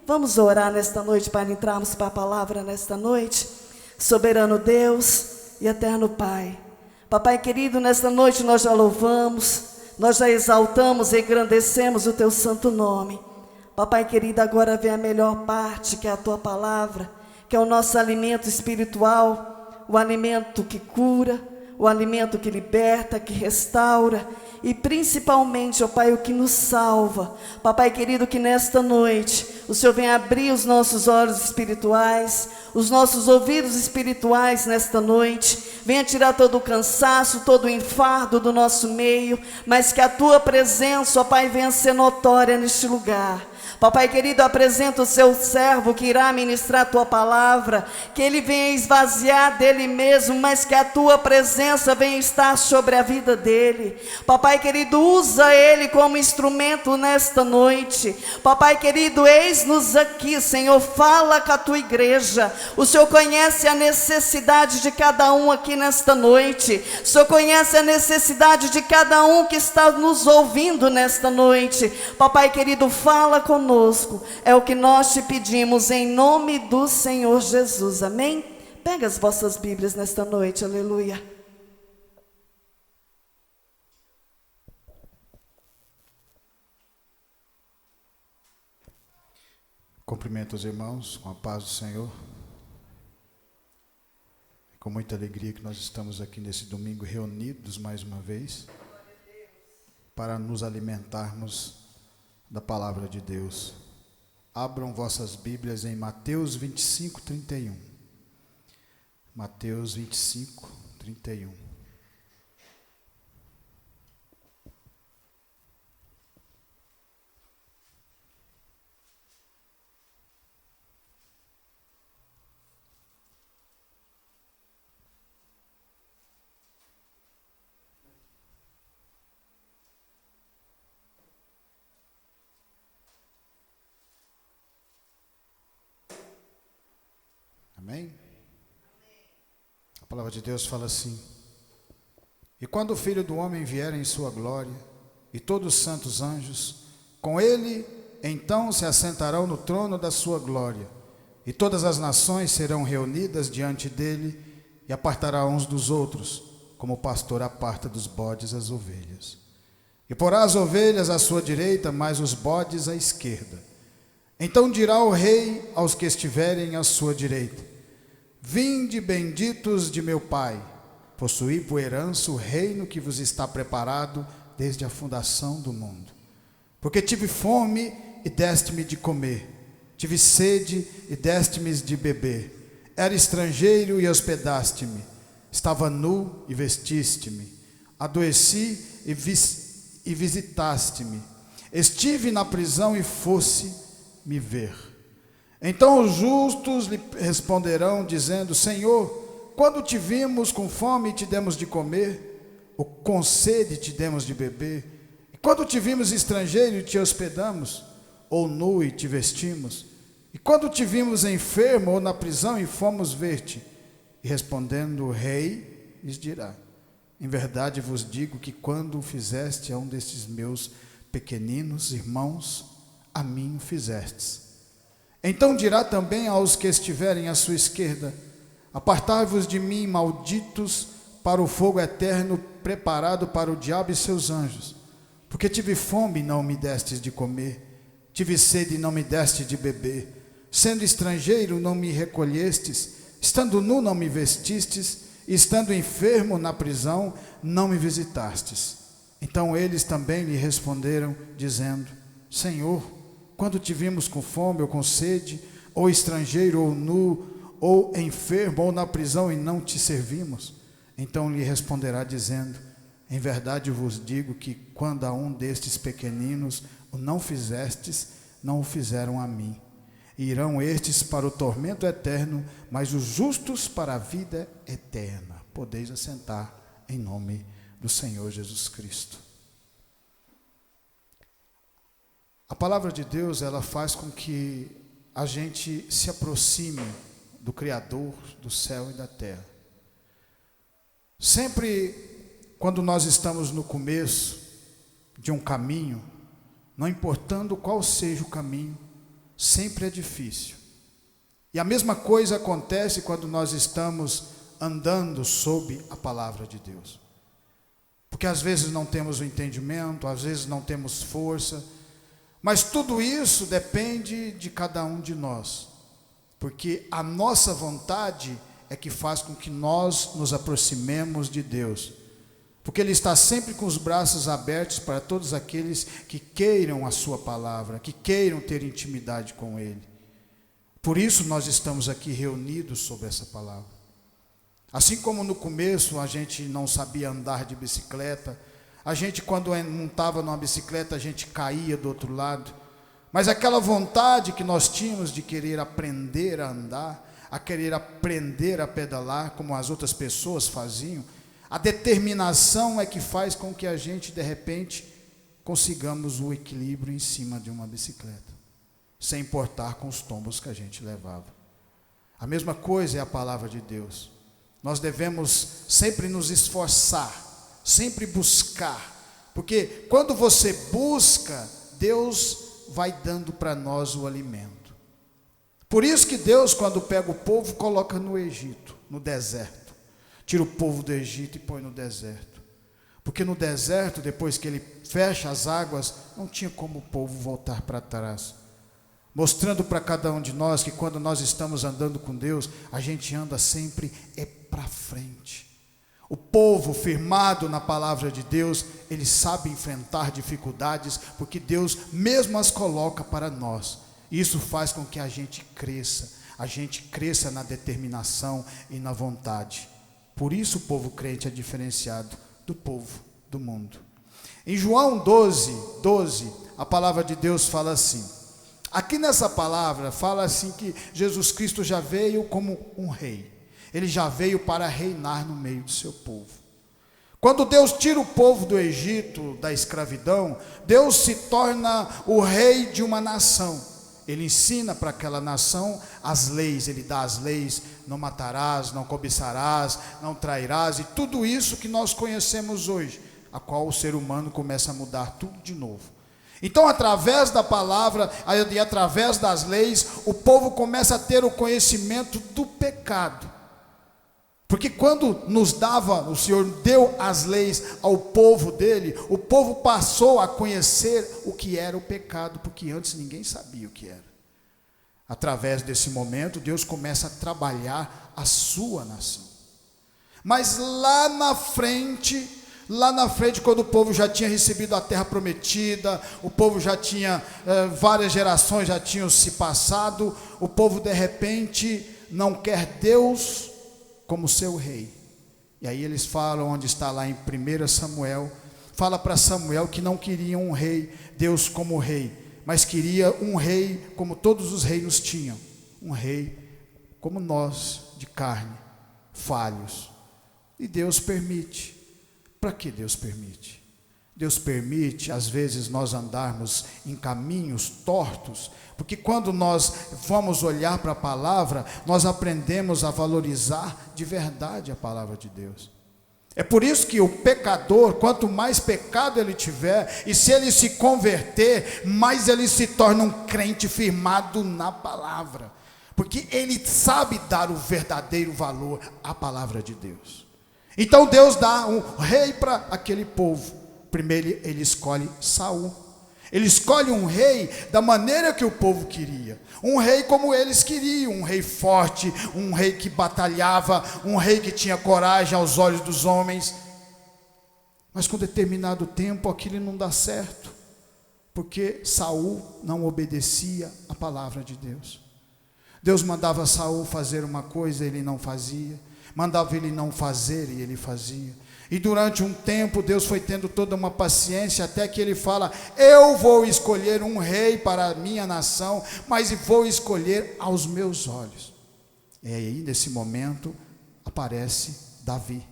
Vamos orar nesta noite para entrarmos para a palavra nesta noite. Soberano Deus e eterno Pai. Papai querido, nesta noite nós já louvamos, nós já exaltamos e engrandecemos o Teu santo nome. Papai querido, agora vem a melhor parte, que é a Tua palavra, que é o nosso alimento espiritual, o alimento que cura, o alimento que liberta, que restaura e principalmente, ó Pai, o que nos salva. Papai querido, que nesta noite o Senhor venha abrir os nossos olhos espirituais, os nossos ouvidos espirituais nesta noite, venha tirar todo o cansaço, todo o enfardo do nosso meio, mas que a Tua presença, ó Pai, venha ser notória neste lugar. Papai querido, apresenta o Seu servo que irá ministrar a Tua palavra, que ele venha esvaziar dele mesmo, mas que a Tua presença venha estar sobre a vida dele. Papai querido, usa ele como instrumento nesta noite. Papai querido, eis-nos aqui, Senhor, fala com a Tua igreja. O Senhor conhece a necessidade de cada um aqui nesta noite. O Senhor conhece a necessidade de cada um que está nos ouvindo nesta noite. Papai querido, fala conosco. É o que nós te pedimos em nome do Senhor Jesus, amém? Pega as vossas Bíblias nesta noite, aleluia. Cumprimento os irmãos com a paz do Senhor. É com muita alegria que nós estamos aqui nesse domingo reunidos mais uma vez para nos alimentarmos da palavra de Deus. Abram vossas Bíblias em Mateus 25, 31. Mateus 25, 31. Amém? A palavra de Deus fala assim: e quando o Filho do Homem vier em sua glória, e todos os santos anjos, com ele, então se assentarão no trono da sua glória, e todas as nações serão reunidas diante dele, e apartará uns dos outros, como o pastor aparta dos bodes as ovelhas. E porá as ovelhas à sua direita, mas os bodes à esquerda. Então dirá o rei aos que estiverem à sua direita: vinde, benditos de meu Pai, possuí por herança o reino que vos está preparado desde a fundação do mundo. Porque tive fome e deste-me de comer, tive sede e deste-me de beber, era estrangeiro e hospedaste-me, estava nu e vestiste-me, adoeci e visitaste-me, estive na prisão e fosse me ver. Então os justos lhe responderão, dizendo: Senhor, quando te vimos com fome e te demos de comer, ou com sede te demos de beber? E quando te vimos estrangeiro e te hospedamos, ou nu e te vestimos? E quando te vimos enfermo ou na prisão e fomos ver-te? E respondendo o rei, lhes dirá: em verdade vos digo que quando o fizeste a um destes meus pequeninos irmãos, a mim o fizestes. Então dirá também aos que estiverem à sua esquerda: apartai-vos de mim, malditos, para o fogo eterno preparado para o diabo e seus anjos. Porque tive fome e não me destes de comer, tive sede e não me deste de beber, sendo estrangeiro não me recolhestes, estando nu não me vestistes, e estando enfermo na prisão não me visitastes. Então eles também lhe responderam, dizendo: Senhor, quando te vimos com fome ou com sede, ou estrangeiro ou nu, ou enfermo ou na prisão e não te servimos? Então lhe responderá dizendo: em verdade vos digo que quando a um destes pequeninos o não fizestes, não o fizeram a mim. E irão estes para o tormento eterno, mas os justos para a vida eterna. Podeis assentar em nome do Senhor Jesus Cristo. A palavra de Deus, ela faz com que a gente se aproxime do Criador do céu e da terra. Sempre quando nós estamos no começo de um caminho, não importando qual seja o caminho, sempre é difícil. E a mesma coisa acontece quando nós estamos andando sob a palavra de Deus. Porque às vezes não temos o entendimento, às vezes não temos força, mas tudo isso depende de cada um de nós. Porque a nossa vontade é que faz com que nós nos aproximemos de Deus. Porque Ele está sempre com os braços abertos para todos aqueles que queiram a sua palavra, que queiram ter intimidade com Ele. Por isso nós estamos aqui reunidos sobre essa palavra. Assim como no começo a gente não sabia andar de bicicleta, a gente quando montava numa bicicleta a gente caía do outro lado, mas aquela vontade que nós tínhamos de querer aprender a andar, a querer aprender a pedalar como as outras pessoas faziam, a determinação é que faz com que a gente de repente consigamos o equilíbrio em cima de uma bicicleta, sem importar com os tombos que a gente levava. A mesma coisa é a palavra de Deus. Nós devemos sempre nos esforçar, sempre buscar, porque quando você busca, Deus vai dando para nós o alimento. Por isso que Deus, quando pega o povo, coloca no Egito, no deserto. Tira o povo do Egito e põe no deserto. Porque no deserto, depois que ele fecha as águas, não tinha como o povo voltar para trás. Mostrando para cada um de nós que quando nós estamos andando com Deus, a gente anda sempre para frente. O povo firmado na palavra de Deus, ele sabe enfrentar dificuldades, porque Deus mesmo as coloca para nós. Isso faz com que a gente cresça na determinação e na vontade. Por isso o povo crente é diferenciado do povo do mundo. Em João 12, a palavra de Deus fala assim. Aqui nessa palavra fala assim que Jesus Cristo já veio como um rei. Ele já veio para reinar no meio do seu povo. Quando Deus tira o povo do Egito, da escravidão, Deus se torna o rei de uma nação. Ele ensina para aquela nação as leis, ele dá as leis, não matarás, não cobiçarás, não trairás, e tudo isso que nós conhecemos hoje, a qual o ser humano começa a mudar tudo de novo. Então, através da palavra e através das leis, o povo começa a ter o conhecimento do pecado. Porque quando o Senhor deu as leis ao povo dele, o povo passou a conhecer o que era o pecado, porque antes ninguém sabia o que era. Através desse momento, Deus começa a trabalhar a sua nação. Mas lá na frente, quando o povo já tinha recebido a terra prometida, o povo já tinha, várias gerações já tinham se passado, o povo de repente não quer Deus como seu rei. E aí eles falam, onde está lá em 1 Samuel, fala para Samuel que não queriam um rei, Deus como rei, mas queria um rei como todos os reinos tinham, um rei como nós, de carne, falhos. E Deus permite. Para que Deus permite? Deus permite, às vezes, nós andarmos em caminhos tortos, porque quando nós vamos olhar para a palavra, nós aprendemos a valorizar de verdade a palavra de Deus. É por isso que o pecador, quanto mais pecado ele tiver, e se ele se converter, mais ele se torna um crente firmado na palavra, porque ele sabe dar o verdadeiro valor à palavra de Deus. Então Deus dá um rei para aquele povo. Primeiro ele escolhe Saul. Ele escolhe um rei da maneira que o povo queria. Um rei como eles queriam, um rei forte, um rei que batalhava, um rei que tinha coragem aos olhos dos homens. Mas com determinado tempo aquilo não dá certo, porque Saul não obedecia a palavra de Deus. Deus mandava Saul fazer uma coisa, ele não fazia. Mandava ele não fazer e ele fazia. E durante um tempo Deus foi tendo toda uma paciência, até que ele fala: eu vou escolher um rei para a minha nação, mas vou escolher aos meus olhos. E aí nesse momento aparece Davi,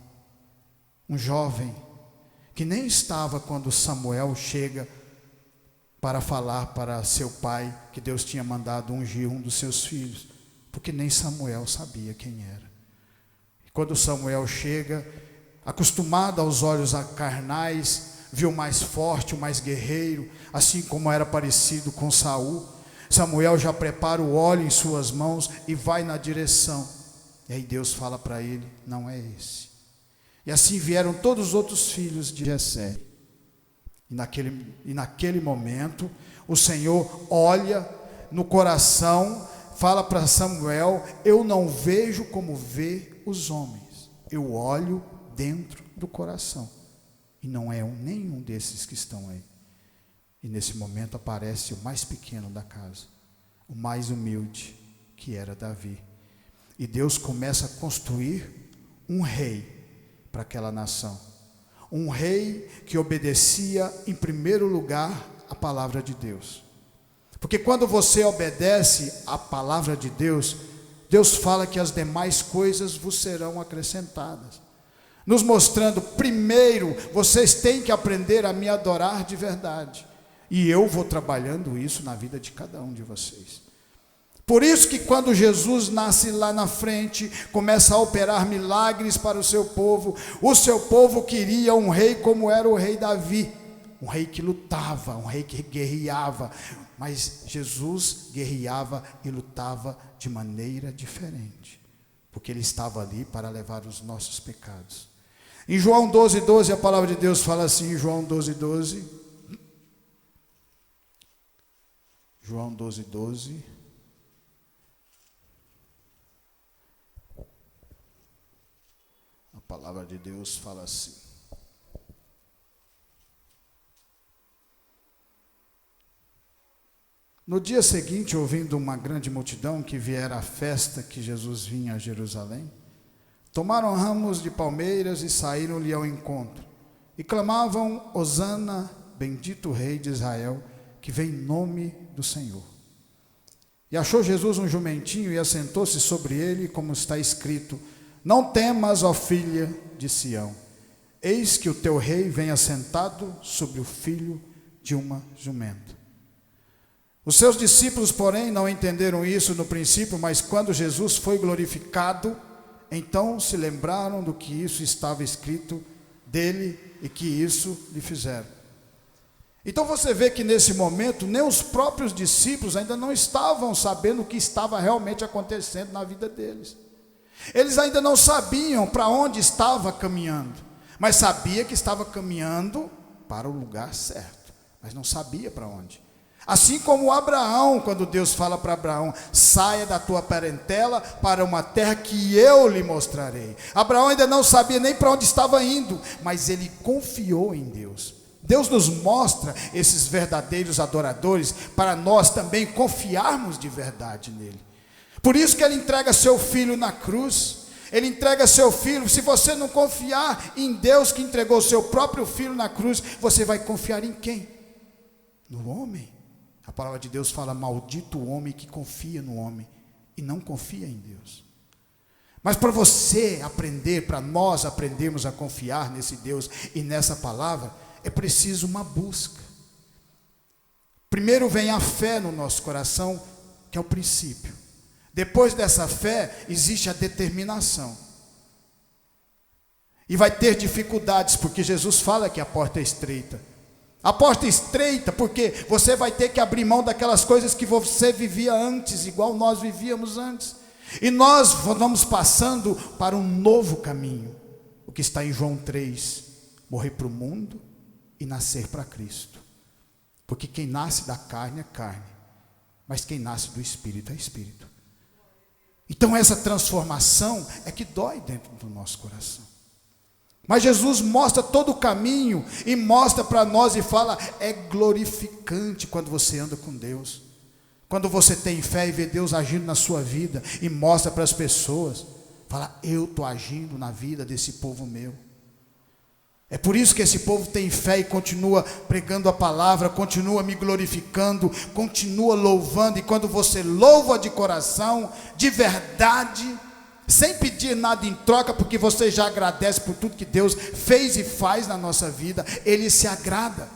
um jovem que nem estava quando Samuel chega para falar para seu pai que Deus tinha mandado ungir um dos seus filhos, porque nem Samuel sabia quem era. Quando Samuel chega, acostumado aos olhos carnais, viu o mais forte, o mais guerreiro, assim como era parecido com Saul, Samuel já prepara o óleo em suas mãos e vai na direção. E aí Deus fala para ele: não é esse. E assim vieram todos os outros filhos de Jessé. E naquele momento, o Senhor olha no coração, fala para Samuel: eu não vejo como vê os homens, eu olho dentro do coração. E não é nenhum desses que estão aí. E nesse momento aparece o mais pequeno da casa, o mais humilde, que era Davi. E Deus começa a construir um rei para aquela nação. Um rei que obedecia em primeiro lugar a palavra de Deus. Porque quando você obedece a palavra de Deus, Deus fala que as demais coisas vos serão acrescentadas. Nos mostrando, primeiro, vocês têm que aprender a me adorar de verdade. E eu vou trabalhando isso na vida de cada um de vocês. Por isso que quando Jesus nasce lá na frente, começa a operar milagres para o seu povo queria um rei como era o rei Davi. Um rei que lutava, um rei que guerreava. Mas Jesus guerreava e lutava de maneira diferente. Porque ele estava ali para levar os nossos pecados. Em João 12:12, a palavra de Deus fala assim, em João 12:12. João 12:12. A palavra de Deus fala assim: no dia seguinte, ouvindo uma grande multidão que viera à festa que Jesus vinha a Jerusalém, tomaram ramos de palmeiras e saíram-lhe ao encontro, e clamavam: Hosana, bendito o Rei de Israel, que vem em nome do Senhor. E achou Jesus um jumentinho e assentou-se sobre ele, como está escrito: não temas, ó filha de Sião, eis que o teu rei vem assentado sobre o filho de uma jumenta. Os seus discípulos, porém, não entenderam isso no princípio, mas quando Jesus foi glorificado, então se lembraram do que isso estava escrito dele e que isso lhe fizeram. Então você vê que nesse momento, nem os próprios discípulos ainda não estavam sabendo o que estava realmente acontecendo na vida deles. Eles ainda não sabiam para onde estava caminhando, mas sabia que estava caminhando para o lugar certo, mas não sabia para onde. Assim como Abraão, quando Deus fala para Abraão: saia da tua parentela para uma terra que eu lhe mostrarei. Abraão ainda não sabia nem para onde estava indo, mas ele confiou em Deus. Deus nos mostra esses verdadeiros adoradores para nós também confiarmos de verdade nele. Por isso que ele entrega seu filho na cruz. Ele entrega seu filho. Se você não confiar em Deus que entregou seu próprio filho na cruz, você vai confiar em quem? No homem. A palavra de Deus fala: maldito o homem que confia no homem e não confia em Deus. Mas para você aprender, para nós aprendermos a confiar nesse Deus e nessa palavra, é preciso uma busca. Primeiro vem a fé no nosso coração, que é o princípio. Depois dessa fé, existe a determinação. E vai ter dificuldades, porque Jesus fala que a porta é estreita. A porta é estreita porque você vai ter que abrir mão daquelas coisas que você vivia antes, igual nós vivíamos antes. E nós vamos passando para um novo caminho. O que está em João 3, morrer para o mundo e nascer para Cristo. Porque quem nasce da carne é carne, mas quem nasce do Espírito é Espírito. Então essa transformação é que dói dentro do nosso coração. Mas Jesus mostra todo o caminho e mostra para nós e fala: é glorificante quando você anda com Deus. Quando você tem fé e vê Deus agindo na sua vida e mostra para as pessoas, fala: eu estou agindo na vida desse povo meu. É por isso que esse povo tem fé e continua pregando a palavra, continua me glorificando, continua louvando. E quando você louva de coração, de verdade, sem pedir nada em troca, porque você já agradece por tudo que Deus fez e faz na nossa vida, Ele se agrada.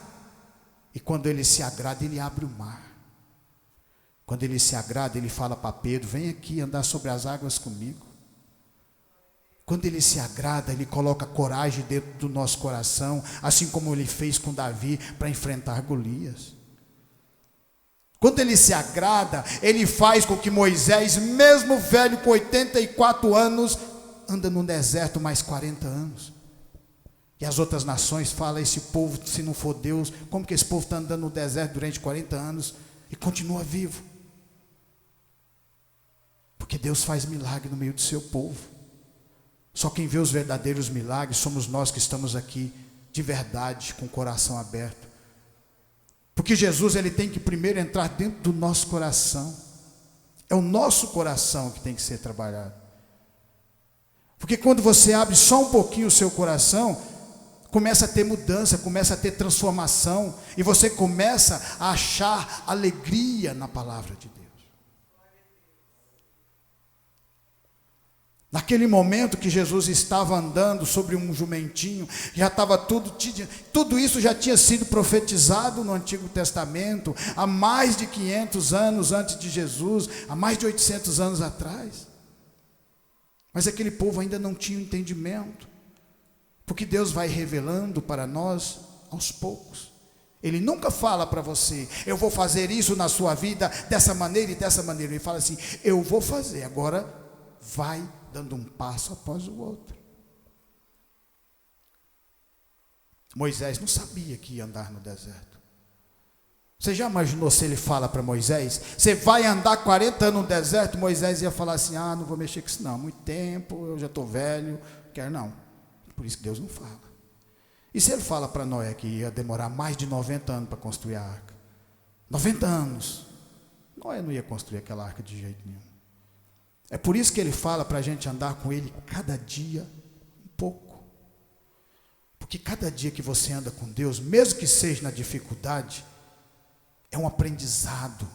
E quando Ele se agrada, Ele abre o mar. Quando Ele se agrada, Ele fala para Pedro: vem aqui andar sobre as águas comigo. Quando Ele se agrada, Ele coloca coragem dentro do nosso coração, assim como Ele fez com Davi para enfrentar Golias. Quando ele se agrada, ele faz com que Moisés, mesmo velho com 84 anos, anda no deserto mais 40 anos. E as outras nações falam, esse povo, se não for Deus, como que esse povo está andando no deserto durante 40 anos e continua vivo? Porque Deus faz milagre no meio do seu povo. Só quem vê os verdadeiros milagres somos nós que estamos aqui de verdade, com o coração aberto. Porque Jesus, ele tem que primeiro entrar dentro do nosso coração. É o nosso coração que tem que ser trabalhado. Porque quando você abre só um pouquinho o seu coração, começa a ter mudança, começa a ter transformação, e você começa a achar alegria na palavra de Deus. Naquele momento que Jesus estava andando sobre um jumentinho, já estava tudo isso já tinha sido profetizado no Antigo Testamento, há mais de 500 anos antes de Jesus, há mais de 800 anos atrás. Mas aquele povo ainda não tinha entendimento, porque Deus vai revelando para nós aos poucos. Ele nunca fala para você, eu vou fazer isso na sua vida, dessa maneira e dessa maneira. Ele fala assim, eu vou fazer, agora vai dando um passo após o outro. Moisés não sabia que ia andar no deserto. Você já imaginou se ele fala para Moisés, você vai andar 40 anos no deserto? Moisés ia falar assim, não vou mexer com isso não, muito tempo, eu já estou velho, quero não. Por isso que Deus não fala. E se ele fala para Noé que ia demorar mais de 90 anos para construir a arca? 90 anos. Noé não ia construir aquela arca de jeito nenhum. É por isso que ele fala para a gente andar com ele cada dia um pouco. Porque cada dia que você anda com Deus, mesmo que seja na dificuldade, é um aprendizado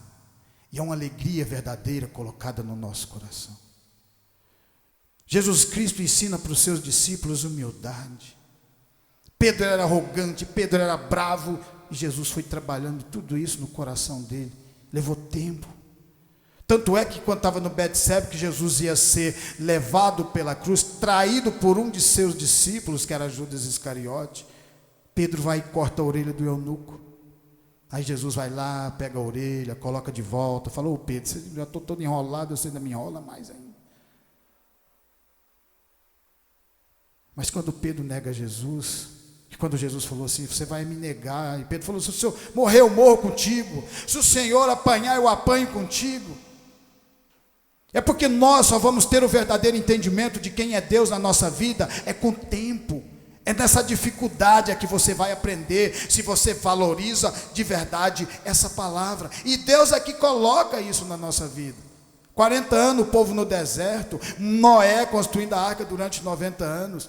e é uma alegria verdadeira colocada no nosso coração. Jesus Cristo ensina para os seus discípulos humildade. Pedro era arrogante, Pedro era bravo, e Jesus foi trabalhando tudo isso no coração dele. Levou tempo. Tanto é que quando estava no Betsebe, que Jesus ia ser levado pela cruz, traído por um de seus discípulos, que era Judas Iscariote, Pedro vai e corta a orelha do eunuco. Aí Jesus vai lá, pega a orelha, coloca de volta, fala, ô Pedro, você já estou todo enrolado, você ainda me enrola mais ainda. Mas quando Pedro nega Jesus, e quando Jesus falou assim, você vai me negar, e Pedro falou, se o Senhor morrer, eu morro contigo, se o Senhor apanhar, eu apanho contigo. É porque nós só vamos ter o verdadeiro entendimento de quem é Deus na nossa vida, é com o tempo, é nessa dificuldade que você vai aprender, se você valoriza de verdade essa palavra, e Deus é que coloca isso na nossa vida. 40 anos o povo no deserto, Noé construindo a arca durante 90 anos,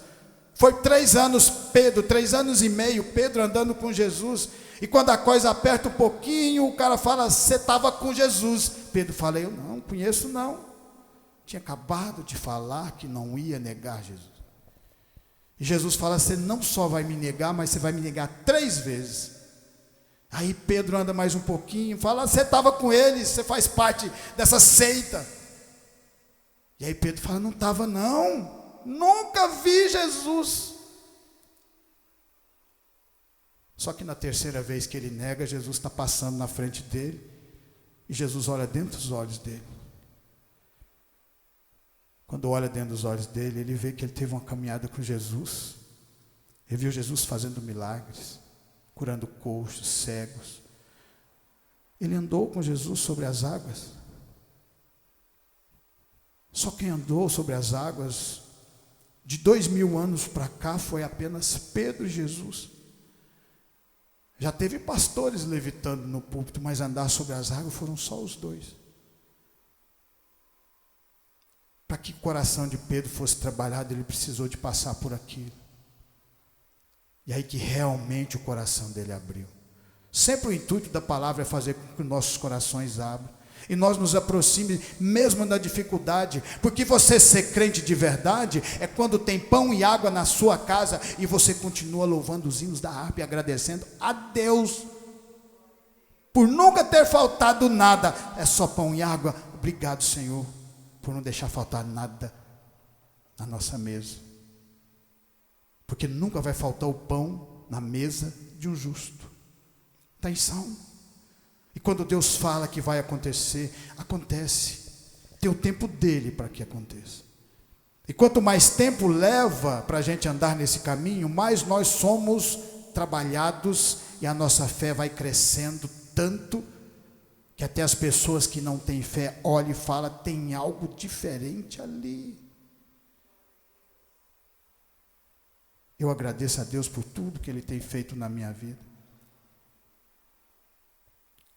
foi 3 anos Pedro, 3 anos e meio, Pedro andando com Jesus, e quando a coisa aperta um pouquinho, o cara fala, você estava com Jesus, Pedro fala, eu não conheço não, tinha acabado de falar que não ia negar Jesus, e Jesus fala, você não só vai me negar, mas você vai me negar 3 vezes, aí Pedro anda mais um pouquinho, fala, você estava com eles, você faz parte dessa seita, e aí Pedro fala, não estava não, nunca vi Jesus. Só que na terceira vez que ele nega, Jesus está passando na frente dele, e Jesus olha dentro dos olhos dele. Quando olha dentro dos olhos dele, ele vê que ele teve uma caminhada com Jesus, ele viu Jesus fazendo milagres, curando coxos, cegos, ele andou com Jesus sobre as águas. Só quem andou sobre as águas de 2000 anos para cá foi apenas Pedro e Jesus. Já teve pastores levitando no púlpito, mas andar sobre as águas foram só os 2. Para que o coração de Pedro fosse trabalhado, ele precisou de passar por aquilo. E aí que realmente o coração dele abriu. Sempre o intuito da palavra é fazer com que nossos corações abram. E nós nos aproximemos mesmo na dificuldade, porque você ser crente de verdade é quando tem pão e água na sua casa e você continua louvando os hinos da harpa e agradecendo a Deus por nunca ter faltado nada. É só pão e água. Obrigado, Senhor, por não deixar faltar nada na nossa mesa, porque nunca vai faltar o pão na mesa de um justo. Está em Salmo. E quando Deus fala que vai acontecer, acontece. Tem o tempo dele para que aconteça. E quanto mais tempo leva para a gente andar nesse caminho, mais nós somos trabalhados e a nossa fé vai crescendo tanto que até as pessoas que não têm fé olham e falam, tem algo diferente ali. Eu agradeço a Deus por tudo que Ele tem feito na minha vida.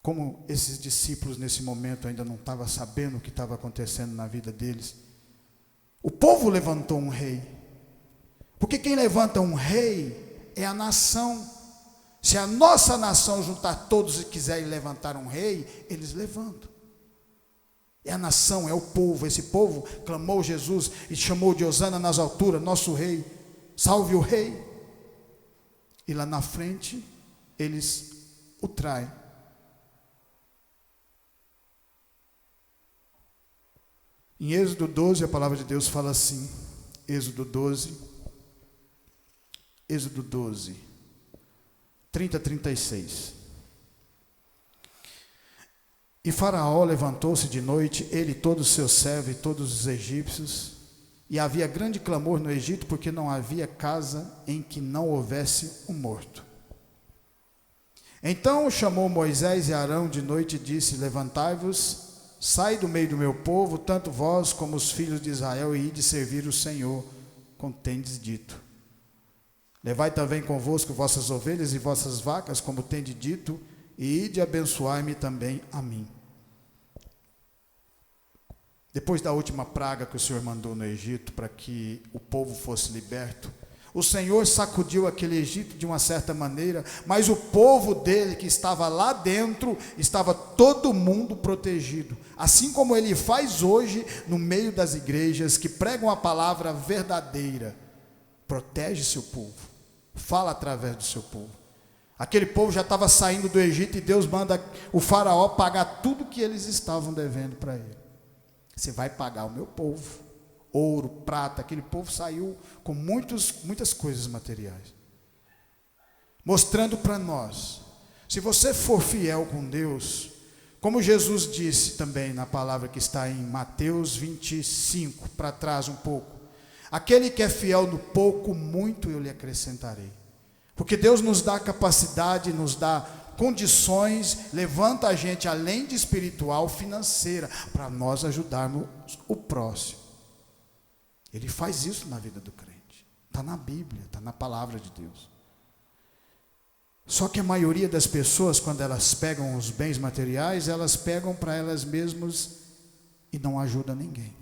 Como esses discípulos nesse momento ainda não estavam sabendo o que estava acontecendo na vida deles, o povo levantou um rei. Porque quem levanta um rei é a nação. Se a nossa nação juntar todos e quiserem levantar um rei, eles levantam. É a nação, é o povo. Esse povo clamou Jesus e chamou de Hosana nas alturas, nosso rei, salve o rei. E lá na frente, eles o traem. Em Êxodo 12, a palavra de Deus fala assim, Êxodo 12, 30 a 36. E Faraó levantou-se de noite, ele, todos os seus servos e todos os egípcios, e havia grande clamor no Egito, porque não havia casa em que não houvesse um morto. Então chamou Moisés e Arão de noite e disse, levantai-vos, sai do meio do meu povo, tanto vós como os filhos de Israel, e ide servir o Senhor, como tendes dito. Levai também convosco vossas ovelhas e vossas vacas, como tendes dito, e ide abençoai-me também a mim. Depois da última praga que o Senhor mandou no Egito, para que o povo fosse liberto, o Senhor sacudiu aquele Egito de uma certa maneira, mas o povo dele que estava lá dentro, estava todo mundo protegido. Assim como ele faz hoje no meio das igrejas que pregam a palavra verdadeira. Protege seu povo, fala através do seu povo. Aquele povo já estava saindo do Egito e Deus manda o faraó pagar tudo que eles estavam devendo para ele. Você vai pagar o meu povo. Ouro, prata, aquele povo saiu com muitas coisas materiais. Mostrando para nós, se você for fiel com Deus, como Jesus disse também na palavra que está em Mateus 25, para trás um pouco, aquele que é fiel no pouco, muito eu lhe acrescentarei. Porque Deus nos dá capacidade, nos dá condições, levanta a gente além de espiritual, financeira, para nós ajudarmos o próximo. Ele faz isso na vida do crente. Está na Bíblia, está na palavra de Deus. Só que a maioria das pessoas, quando elas pegam os bens materiais, elas pegam para elas mesmas e não ajudam ninguém.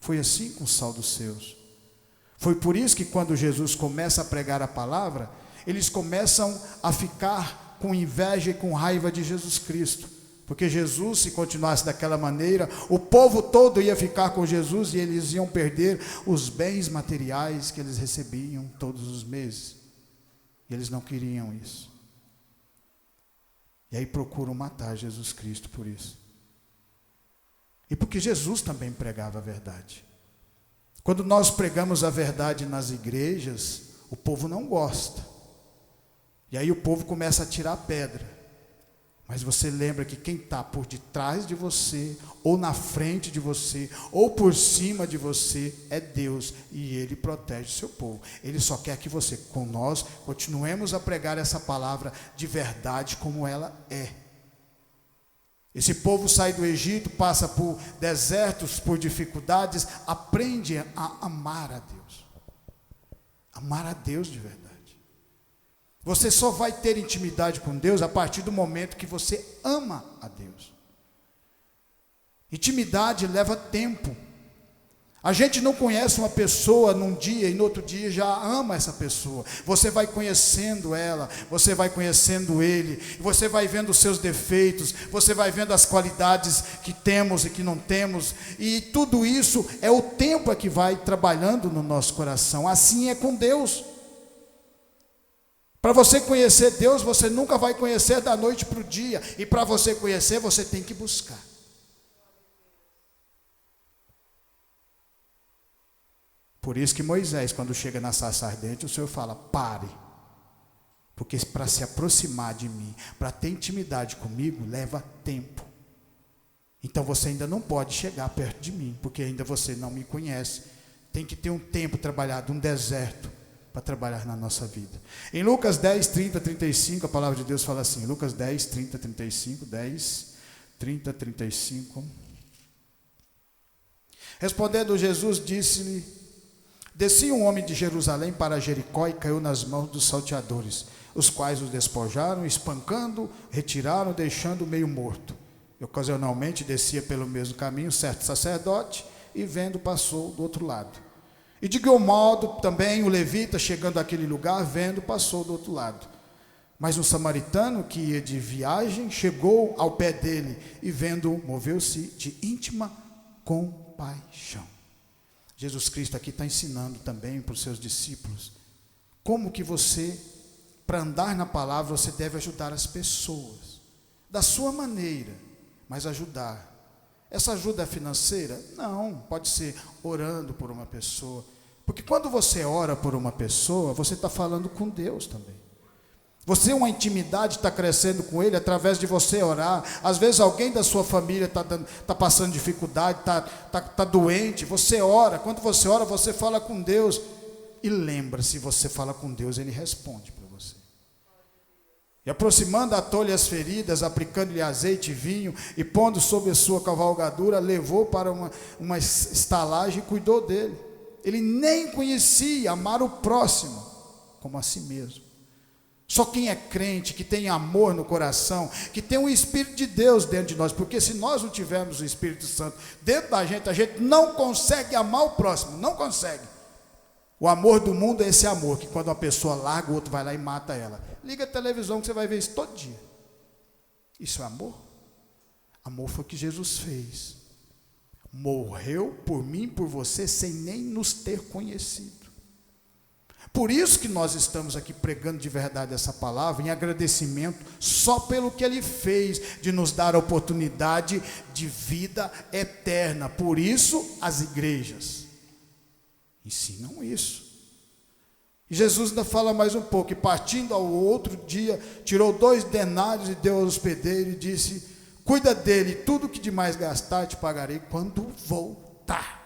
Foi assim com Saulo dos seus. Foi por isso que quando Jesus começa a pregar a palavra, eles começam a ficar com inveja e com raiva de Jesus Cristo. Porque Jesus, se continuasse daquela maneira, o povo todo ia ficar com Jesus e eles iam perder os bens materiais que eles recebiam todos os meses. E eles não queriam isso. E aí procuram matar Jesus Cristo por isso. E porque Jesus também pregava a verdade. Quando nós pregamos a verdade nas igrejas, o povo não gosta. E aí o povo começa a tirar pedra. Mas você lembra que quem está por detrás de você, ou na frente de você, ou por cima de você, é Deus. E Ele protege o seu povo. Ele só quer que você, com nós, continuemos a pregar essa palavra de verdade como ela é. Esse povo sai do Egito, passa por desertos, por dificuldades, aprende a amar a Deus. Amar a Deus de verdade. Você só vai ter intimidade com Deus a partir do momento que você ama a Deus. Intimidade leva tempo. A gente não conhece uma pessoa num dia e no outro dia já ama essa pessoa. Você vai conhecendo ela, você vai conhecendo ele, você vai vendo os seus defeitos, você vai vendo as qualidades que temos e que não temos, e tudo isso é o tempo que vai trabalhando no nosso coração. Assim é com Deus. Para você conhecer Deus, você nunca vai conhecer da noite para o dia. E para você conhecer, você tem que buscar. Por isso que Moisés, quando chega na sarça ardente, o Senhor fala, pare. Porque para se aproximar de mim, para ter intimidade comigo, leva tempo. Então você ainda não pode chegar perto de mim, porque ainda você não me conhece. Tem que ter um tempo trabalhado, um deserto, para trabalhar na nossa vida. Em Lucas 10, 30, 35, a palavra de Deus fala assim, Lucas 10, 30, 35, 10, 30, 35. Respondendo Jesus, disse-lhe: descia um homem de Jerusalém para Jericó e caiu nas mãos dos salteadores, os quais o despojaram, espancando, retiraram, deixando meio morto. E ocasionalmente descia pelo mesmo caminho certo sacerdote, e vendo passou do outro lado. E de igual modo também o levita, chegando àquele lugar, vendo, passou do outro lado. Mas um samaritano que ia de viagem, chegou ao pé dele, e vendo, moveu-se de íntima compaixão. Jesus Cristo aqui está ensinando também para os seus discípulos, como que você, para andar na palavra, você deve ajudar as pessoas, da sua maneira, mas ajudar. Essa ajuda é financeira? Não, pode ser orando por uma pessoa, porque quando você ora por uma pessoa, você está falando com Deus também. Você, uma intimidade está crescendo com Ele através de você orar. Às vezes alguém da sua família está passando dificuldade, está doente, você ora. Quando você ora, você fala com Deus. E lembra, se você fala com Deus, Ele responde para você. E aproximando, atou-lhe as feridas, aplicando-lhe azeite e vinho, e pondo sobre a sua cavalgadura, levou para uma estalagem e cuidou dele. Ele nem conhecia amar o próximo como a si mesmo. Só quem é crente, que tem amor no coração, que tem o Espírito de Deus dentro de nós, porque se nós não tivermos o Espírito Santo dentro da gente, a gente não consegue amar o próximo, não consegue. O amor do mundo é esse amor, que quando uma pessoa larga, o outro vai lá e mata ela. Liga a televisão que você vai ver isso todo dia. Isso é amor? Amor foi o que Jesus fez. Morreu por mim, por você, sem nem nos ter conhecido. Por isso que nós estamos aqui pregando de verdade essa palavra, em agradecimento, só pelo que Ele fez, de nos dar a oportunidade de vida eterna. Por isso, as igrejas ensinam isso. E Jesus ainda fala mais um pouco, e partindo ao outro dia, tirou 2 denários e deu ao hospedeiro, e disse: cuida dele, tudo que demais gastar te pagarei quando voltar.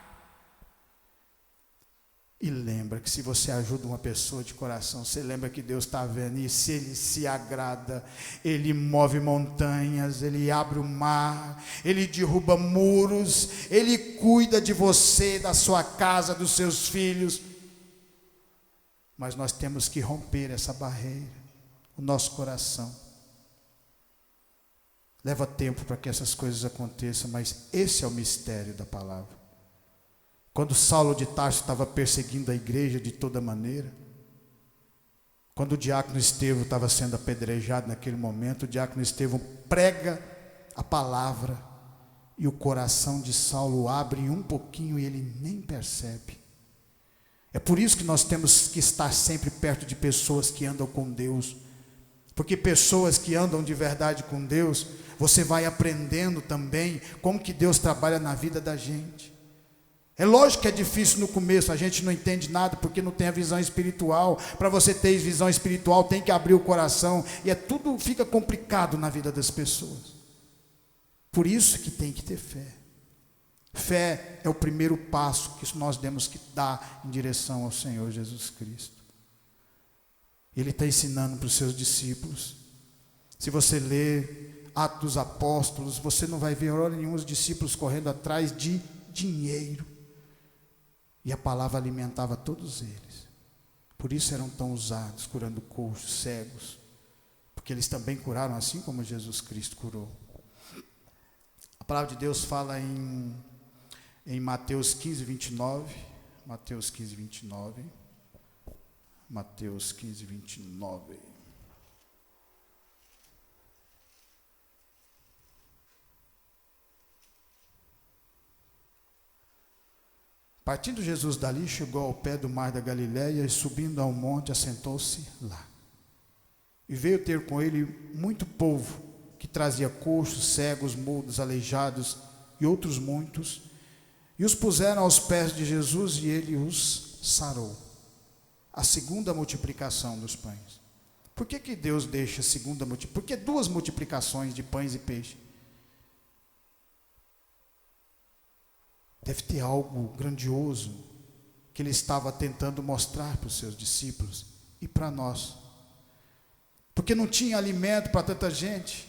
E lembra que se você ajuda uma pessoa de coração, você lembra que Deus está vendo, e se Ele se agrada, Ele move montanhas, Ele abre o mar, Ele derruba muros, Ele cuida de você, da sua casa, dos seus filhos. Mas nós temos que romper essa barreira, o nosso coração. Leva tempo para que essas coisas aconteçam, mas esse é o mistério da palavra. Quando Saulo de Tarso estava perseguindo a igreja de toda maneira, quando o diácono Estevão estava sendo apedrejado naquele momento, o diácono Estevão prega a palavra e o coração de Saulo abre um pouquinho e ele nem percebe. É por isso que nós temos que estar sempre perto de pessoas que andam com Deus, porque pessoas que andam de verdade com Deus, você vai aprendendo também como que Deus trabalha na vida da gente. É lógico que é difícil no começo, a gente não entende nada porque não tem a visão espiritual. Para você ter visão espiritual tem que abrir o coração, e tudo fica complicado na vida das pessoas. Por isso que tem que ter fé. Fé é o primeiro passo que nós temos que dar em direção ao Senhor Jesus Cristo. Ele está ensinando para os seus discípulos. Se você ler Atos dos Apóstolos, você não vai ver hora nenhuma os discípulos correndo atrás de dinheiro. E a palavra alimentava todos eles. Por isso eram tão usados, curando coxos, cegos. Porque eles também curaram assim como Jesus Cristo curou. A palavra de Deus fala em Mateus 15, 29. Mateus 15, 29. Mateus 15, 29. Partindo Jesus dali, chegou ao pé do mar da Galileia e subindo ao monte, assentou-se lá. E veio ter com ele muito povo, que trazia coxos, cegos, mudos, aleijados e outros muitos, e os puseram aos pés de Jesus e ele os sarou. A segunda multiplicação dos pães. Por que Deus deixa a segunda multiplicação? Por que 2 multiplicações de pães e peixe? Deve ter algo grandioso que ele estava tentando mostrar para os seus discípulos e para nós. Porque não tinha alimento para tanta gente.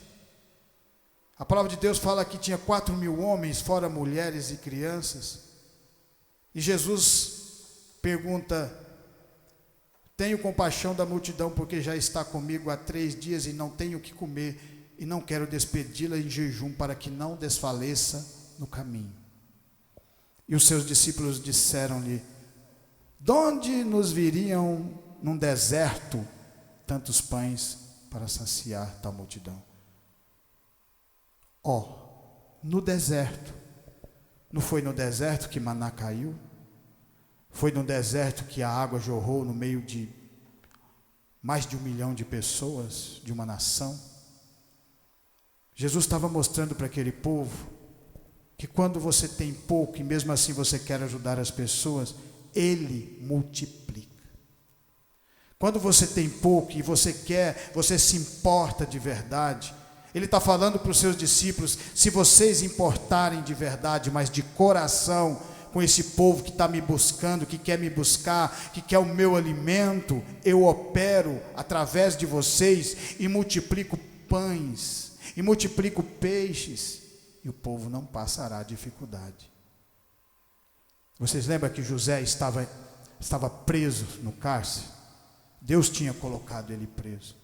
A palavra de Deus fala que tinha 4.000 homens, fora mulheres e crianças. E Jesus pergunta: tenho compaixão da multidão, porque já está comigo há 3 dias e não tenho o que comer, e não quero despedi-la em jejum, para que não desfaleça no caminho. E os seus discípulos disseram-lhe: de onde nos viriam num deserto tantos pães para saciar tal multidão? No deserto. Não foi no deserto que maná caiu? Foi no deserto que a água jorrou no meio de mais de 1 milhão de pessoas, de uma nação? Jesus estava mostrando para aquele povo que quando você tem pouco e mesmo assim você quer ajudar as pessoas, Ele multiplica. Quando você tem pouco e você se importa de verdade, Ele está falando para os seus discípulos: se vocês importarem de verdade, mas de coração, com esse povo que está me buscando, que quer me buscar, que quer o meu alimento, eu opero através de vocês e multiplico pães, e multiplico peixes, e o povo não passará dificuldade. Vocês lembram que José estava preso no cárcere? Deus tinha colocado ele preso,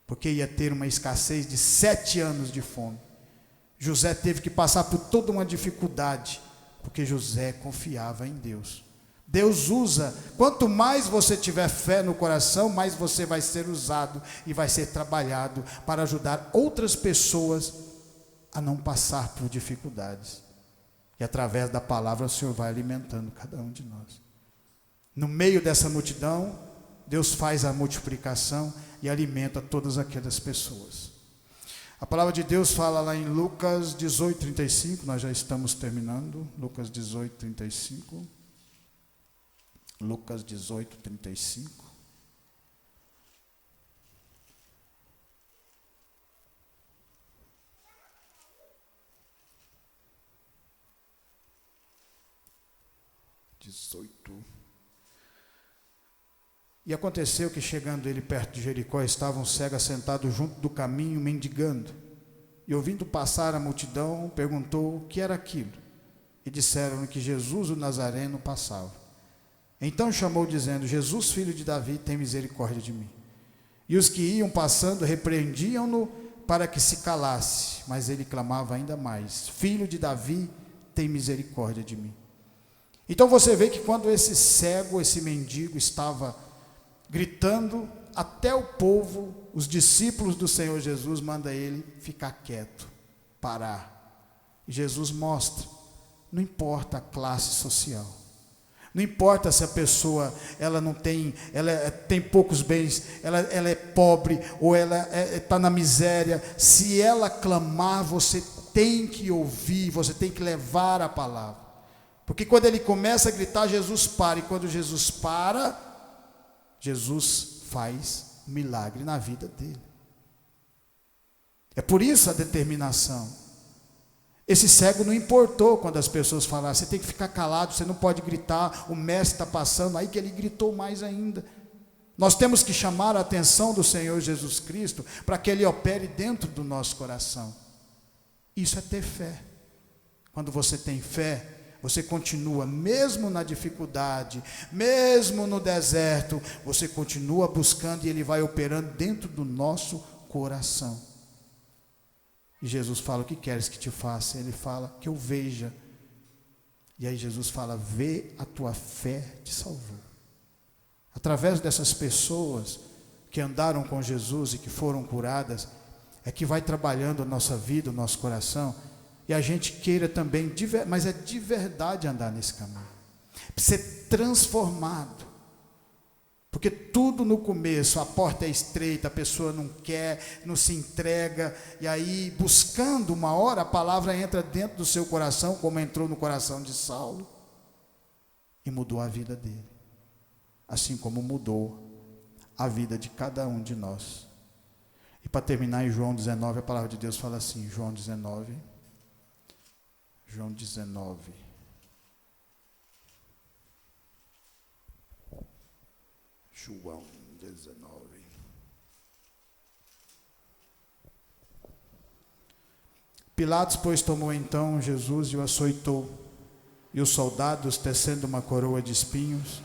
porque ia ter uma escassez de 7 anos de fome. José teve que passar por toda uma dificuldade, porque José confiava em Deus. Deus usa, quanto mais você tiver fé no coração, mais você vai ser usado e vai ser trabalhado para ajudar outras pessoas a não passar por dificuldades. E através da palavra o Senhor vai alimentando cada um de nós. No meio dessa multidão, Deus faz a multiplicação e alimenta todas aquelas pessoas. A palavra de Deus fala lá em Lucas 18:35, nós já estamos terminando. Lucas 18:35. Lucas 18:35. E aconteceu que, chegando ele perto de Jericó, estava um cego assentado junto do caminho, mendigando. E ouvindo passar a multidão, perguntou o que era aquilo. E disseram-lhe que Jesus o Nazareno passava. Então chamou, dizendo: Jesus, filho de Davi, tem misericórdia de mim. E os que iam passando repreendiam-no para que se calasse, mas ele clamava ainda mais: Filho de Davi, tem misericórdia de mim. Então você vê que quando esse cego, esse mendigo estava gritando, até o povo, os discípulos do Senhor Jesus, manda ele ficar quieto, parar. E Jesus mostra: não importa a classe social, não importa se a pessoa ela tem poucos bens, ela é pobre, ou ela está na miséria, se ela clamar, você tem que ouvir, você tem que levar a palavra. Porque quando ele começa a gritar, Jesus para, e quando Jesus para, Jesus faz um milagre na vida dele. É por isso a determinação. Esse cego não importou quando as pessoas falaram: você tem que ficar calado, você não pode gritar, o mestre está passando. Aí que ele gritou mais ainda. Nós temos que chamar a atenção do Senhor Jesus Cristo para que Ele opere dentro do nosso coração. Isso é ter fé. Quando você tem fé, você continua, mesmo na dificuldade, mesmo no deserto, você continua buscando e Ele vai operando dentro do nosso coração. E Jesus fala: o que queres que te faça? Ele fala: que eu veja. E aí Jesus fala: vê, a tua fé te salvou. Através dessas pessoas que andaram com Jesus e que foram curadas, é que vai trabalhando a nossa vida, o nosso coração, e a gente queira também, mas é de verdade andar nesse caminho, ser transformado, porque tudo no começo, a porta é estreita, a pessoa não quer, não se entrega, e aí buscando uma hora, a palavra entra dentro do seu coração, como entrou no coração de Saulo, e mudou a vida dele, assim como mudou a vida de cada um de nós. E para terminar, em João 19, a palavra de Deus fala assim, João 19. João 19. Pilatos, pois, tomou então Jesus e o açoitou. E os soldados, tecendo uma coroa de espinhos,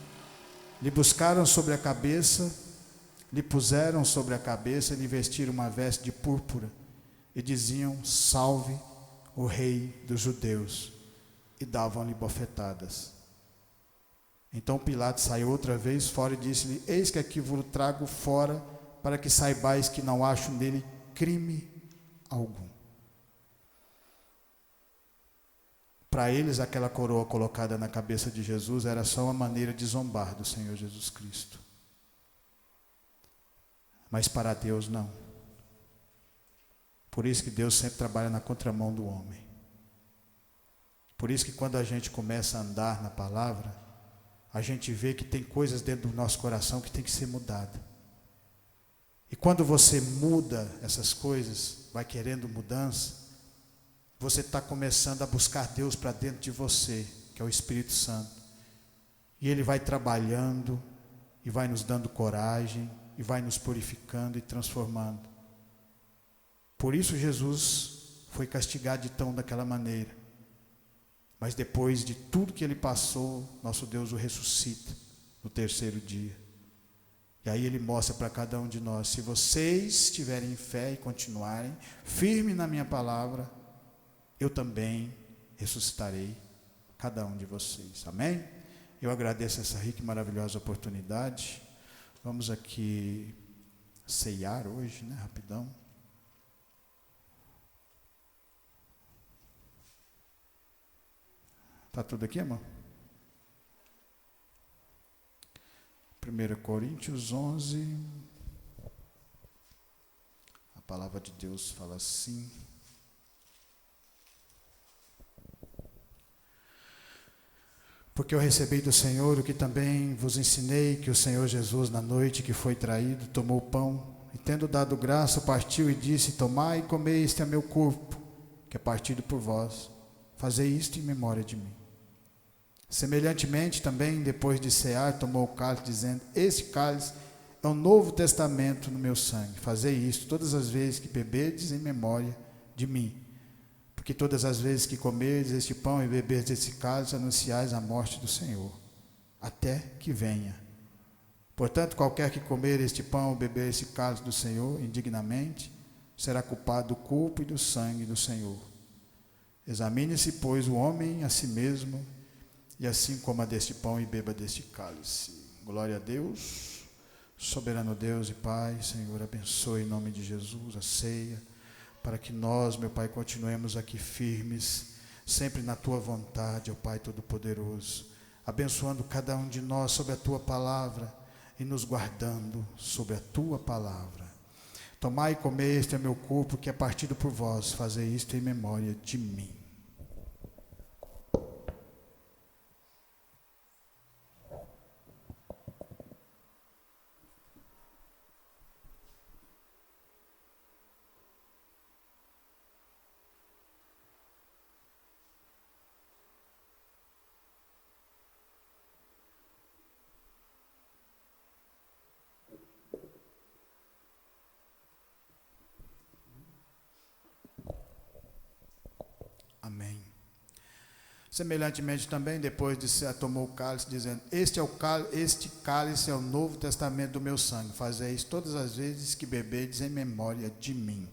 lhe buscaram sobre a cabeça, lhe puseram sobre a cabeça e lhe vestiram uma veste de púrpura. E diziam, salve o rei dos judeus. E davam-lhe bofetadas. Então Pilatos saiu outra vez fora e disse-lhe, eis que aqui vos trago fora, para que saibais que não acho nele crime algum. Para eles, aquela coroa colocada na cabeça de Jesus era só uma maneira de zombar do Senhor Jesus Cristo. Mas para Deus não. Por isso que Deus sempre trabalha na contramão do homem. Por isso que quando a gente começa a andar na palavra, a gente vê que tem coisas dentro do nosso coração que tem que ser mudada. E quando você muda essas coisas, vai querendo mudança, você está começando a buscar Deus para dentro de você, que é o Espírito Santo. E Ele vai trabalhando, e vai nos dando coragem, e vai nos purificando e transformando. Por isso Jesus foi castigado daquela maneira. Mas depois de tudo que Ele passou, nosso Deus o ressuscita no terceiro dia. E aí Ele mostra para cada um de nós, se vocês tiverem fé e continuarem firmes na minha palavra, eu também ressuscitarei cada um de vocês. Amém? Eu agradeço essa rica e maravilhosa oportunidade. Vamos aqui ceiar hoje, né? Rapidão. Está tudo aqui, irmão? 1 Coríntios 11. A palavra de Deus fala assim. Porque eu recebi do Senhor o que também vos ensinei, que o Senhor Jesus, na noite que foi traído, tomou o pão, e tendo dado graça, partiu e disse, tomai e comei, este é meu corpo, que é partido por vós, fazei isto em memória de mim. Semelhantemente também, depois de cear, tomou o cálice, dizendo, este cálice é o novo testamento no meu sangue, fazei isto todas as vezes que beberdes em memória de mim. Porque todas as vezes que comerdes este pão e beberdes este cálice, anunciais a morte do Senhor, até que venha. Portanto, qualquer que comer este pão ou beber este cálice do Senhor indignamente, será culpado do corpo e do sangue do Senhor. Examine-se, pois, o homem a si mesmo, e assim coma deste pão e beba deste cálice. Glória a Deus, soberano Deus e Pai. Senhor, abençoe em nome de Jesus a ceia, para que nós, meu Pai, continuemos aqui firmes, sempre na Tua vontade, ó Pai Todo-Poderoso, abençoando cada um de nós sobre a Tua palavra e nos guardando sobre a Tua palavra. Tomai e comei, este é meu corpo, que é partido por vós, fazei isto em memória de mim. Amém. Semelhantemente também, depois de cear, tomou o cálice, dizendo, este cálice é o novo testamento do meu sangue, fazei isso todas as vezes que beberdes em memória de mim.